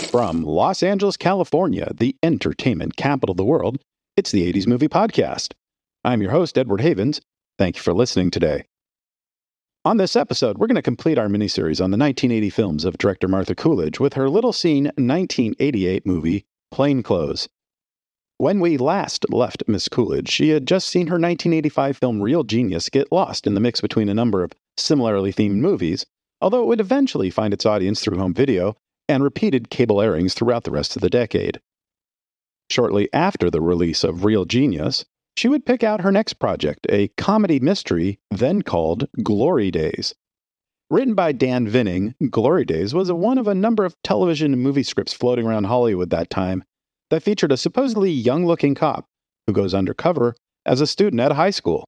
From Los Angeles, California, the entertainment capital of the world, it's the 80s Movie Podcast. I'm your host, Edward Havens. Thank you for listening today. On this episode, we're going to complete our miniseries on the 1980 films of director Martha Coolidge with her little-seen 1988 movie, Plainclothes. When we last left Miss Coolidge, she had just seen her 1985 film Real Genius get lost in the mix between a number of similarly themed movies, although it would eventually find its audience through home video and repeated cable airings throughout the rest of the decade. Shortly after the release of Real Genius, she would pick out her next project, a comedy mystery then called Glory Days. Written by Dan Vinning, Glory Days was one of a number of television and movie scripts floating around Hollywood that time that featured a supposedly young-looking cop who goes undercover as a student at a high school.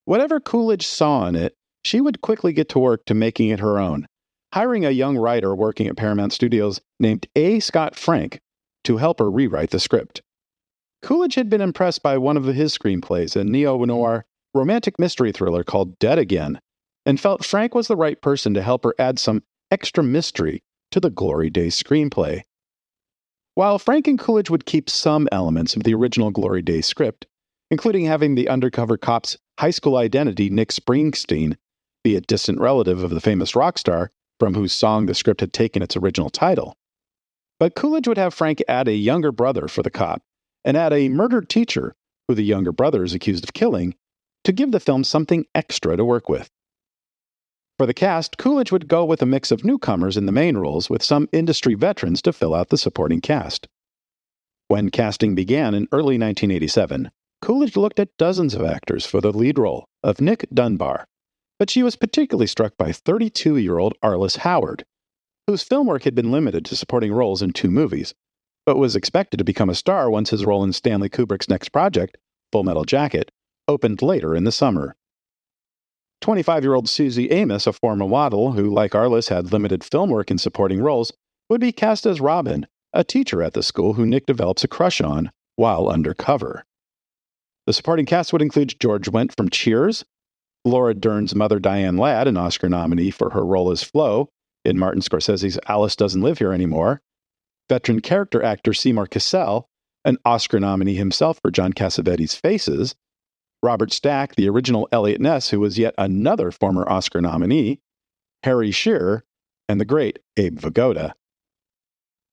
Whatever Coolidge saw in it, she would quickly get to work to making it her own, hiring a young writer working at Paramount Studios named A. Scott Frank to help her rewrite the script. Coolidge had been impressed by one of his screenplays, a neo-noir romantic mystery thriller called Dead Again, and felt Frank was the right person to help her add some extra mystery to the Glory Days screenplay. While Frank and Coolidge would keep some elements of the original Glory Days script, including having the undercover cop's high school identity, Nick Springsteen, be a distant relative of the famous rock star from whose song the script had taken its original title. But Coolidge would have Frank add a younger brother for the cop, and add a murdered teacher, who the younger brother is accused of killing, to give the film something extra to work with. For the cast, Coolidge would go with a mix of newcomers in the main roles with some industry veterans to fill out the supporting cast. When casting began in early 1987, Coolidge looked at dozens of actors for the lead role of Nick Dunbar, but she was particularly struck by 32-year-old Arliss Howard, whose film work had been limited to supporting roles in 2 movies, but was expected to become a star once his role in Stanley Kubrick's next project, Full Metal Jacket, opened later in the summer. 25-year-old Susie Amos, a former model who, like Arliss, had limited film work in supporting roles, would be cast as Robin, a teacher at the school who Nick develops a crush on while undercover. The supporting cast would include George Wendt from Cheers, Laura Dern's mother Diane Ladd, an Oscar nominee for her role as Flo in Martin Scorsese's Alice Doesn't Live Here Anymore, veteran character actor Seymour Cassell, an Oscar nominee himself for John Cassavetes' Faces, Robert Stack, the original Elliot Ness, who was yet another former Oscar nominee, Harry Shearer, and the great Abe Vigoda.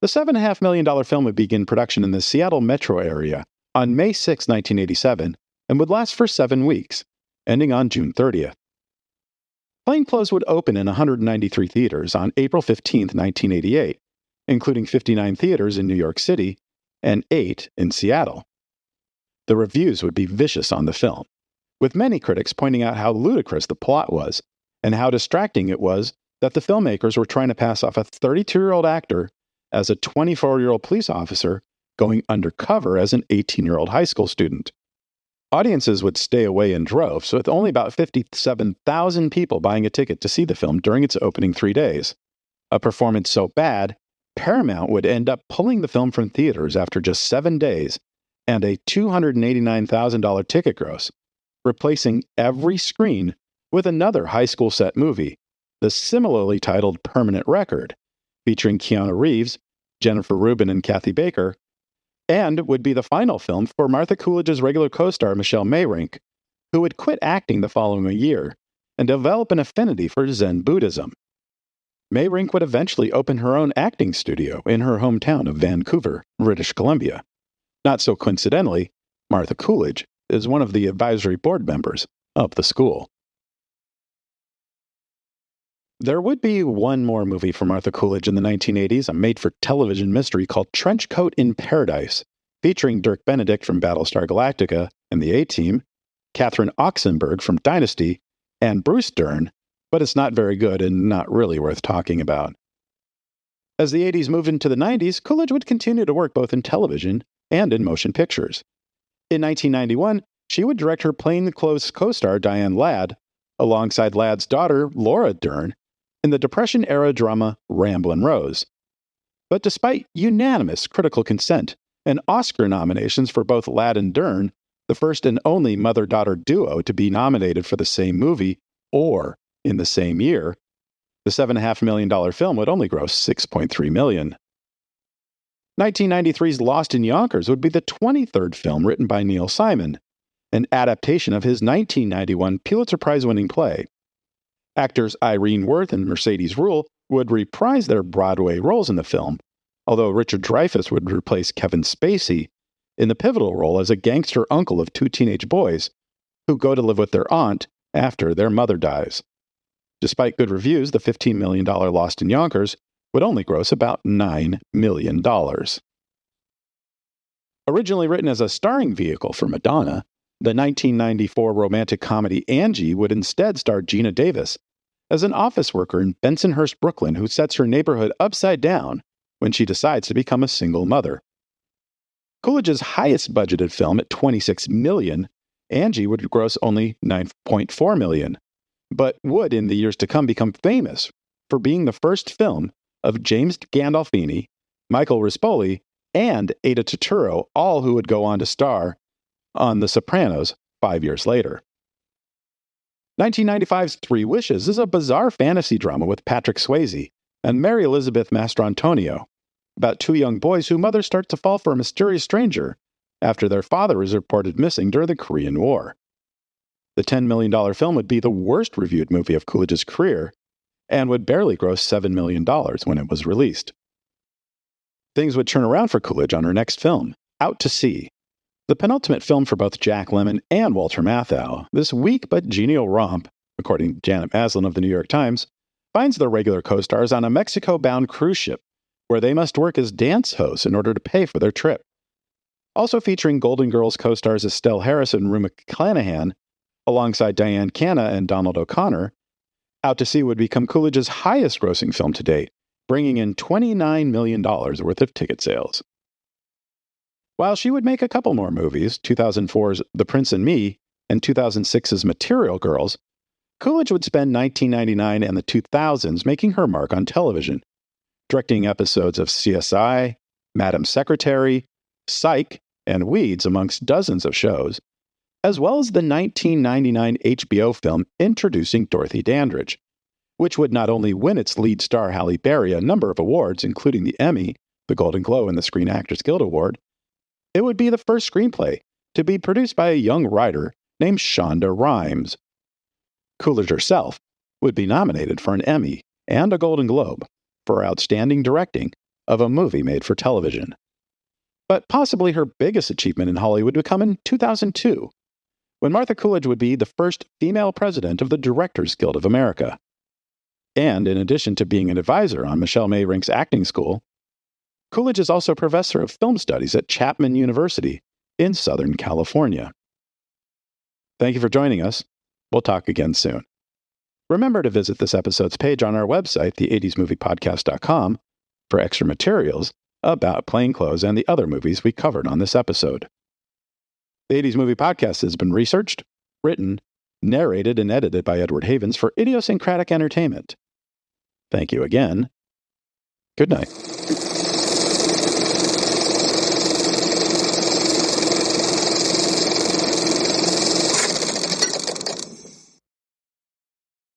The $7.5 million film would begin production in the Seattle metro area on May 6, 1987, and would last for 7 weeks, ending on June 30th. Plainclothes would open in 193 theaters on April 15, 1988, including 59 theaters in New York City and 8 in Seattle. The reviews would be vicious on the film, with many critics pointing out how ludicrous the plot was and how distracting it was that the filmmakers were trying to pass off a 32-year-old actor as a 24-year-old police officer going undercover as an 18-year-old high school student. Audiences would stay away in droves, with only about 57,000 people buying a ticket to see the film during its opening 3 days. A performance so bad, Paramount would end up pulling the film from theaters after just 7 days and a $289,000 ticket gross, replacing every screen with another high school set movie, the similarly titled Permanent Record, featuring Keanu Reeves, Jennifer Rubin, and Kathy Baker, and would be the final film for Martha Coolidge's regular co-star Michelle Mayrink, who would quit acting the following year and develop an affinity for Zen Buddhism. Mayrink would eventually open her own acting studio in her hometown of Vancouver, British Columbia. Not so coincidentally, Martha Coolidge is one of the advisory board members of the school. There would be one more movie for Martha Coolidge in the 1980s, a made-for-television mystery called Trenchcoat in Paradise, featuring Dirk Benedict from Battlestar Galactica and the A-Team, Catherine Oxenberg from Dynasty, and Bruce Dern, but it's not very good and not really worth talking about. As the 80s moved into the 90s, Coolidge would continue to work both in television and in motion pictures. In 1991, she would direct her Plainclothes co-star Diane Ladd, alongside Ladd's daughter Laura Dern, in the Depression-era drama Ramblin' Rose. But despite unanimous critical consent and Oscar nominations for both Ladd and Dern, the first and only mother-daughter duo to be nominated for the same movie or in the same year, the $7.5 million film would only gross $6.3 million. 1993's Lost in Yonkers would be the 23rd film written by Neil Simon, an adaptation of his 1991 Pulitzer Prize-winning play. Actors Irene Worth and Mercedes Ruehl would reprise their Broadway roles in the film, although Richard Dreyfuss would replace Kevin Spacey in the pivotal role as a gangster uncle of two teenage boys who go to live with their aunt after their mother dies. Despite good reviews, the $15 million Lost in Yonkers would only gross about $9 million. Originally written as a starring vehicle for Madonna, the 1994 romantic comedy Angie would instead star Gina Davis as an office worker in Bensonhurst, Brooklyn, who sets her neighborhood upside down when she decides to become a single mother. Coolidge's highest budgeted film at $26 million, Angie would gross only $9.4 million, but would in the years to come become famous for being the first film of James Gandolfini, Michael Rispoli, and Ada Turturro, all who would go on to star on The Sopranos 5 years later. 1995's Three Wishes is a bizarre fantasy drama with Patrick Swayze and Mary Elizabeth Mastrantonio about two young boys whose mother starts to fall for a mysterious stranger after their father is reported missing during the Korean War. The $10 million film would be the worst reviewed movie of Coolidge's career and would barely gross $7 million when it was released. Things would turn around for Coolidge on her next film, Out to Sea. The penultimate film for both Jack Lemmon and Walter Matthau, this weak but genial romp, according to Janet Maslin of the New York Times, finds their regular co-stars on a Mexico-bound cruise ship, where they must work as dance hosts in order to pay for their trip. Also featuring Golden Girls co-stars Estelle Harris and Rue McClanahan, alongside Diane Canna and Donald O'Connor, Out to Sea would become Coolidge's highest-grossing film to date, bringing in $29 million worth of ticket sales. While she would make a couple more movies, 2004's The Prince and Me and 2006's Material Girls, Coolidge would spend 1999 and the 2000s making her mark on television, directing episodes of CSI, Madam Secretary, Psych, and Weeds amongst dozens of shows, as well as the 1999 HBO film Introducing Dorothy Dandridge, which would not only win its lead star Halle Berry a number of awards, including the Emmy, the Golden Globe, and the Screen Actors Guild Award, it would be the first screenplay to be produced by a young writer named Shonda Rhimes. Coolidge herself would be nominated for an Emmy and a Golden Globe for outstanding directing of a movie made for television. But possibly her biggest achievement in Hollywood would come in 2002, when Martha Coolidge would be the first female president of the Directors Guild of America. And in addition to being an advisor on Michelle Mayrink's acting school, Coolidge is also professor of film studies at Chapman University in Southern California. Thank you for joining us. We'll talk again soon. Remember to visit this episode's page on our website, the80smoviepodcast.com, for extra materials about Plainclothes and the other movies we covered on this episode. The 80s Movie Podcast has been researched, written, narrated, and edited by Edward Havens for Idiosyncratic Entertainment. Thank you again. Good night.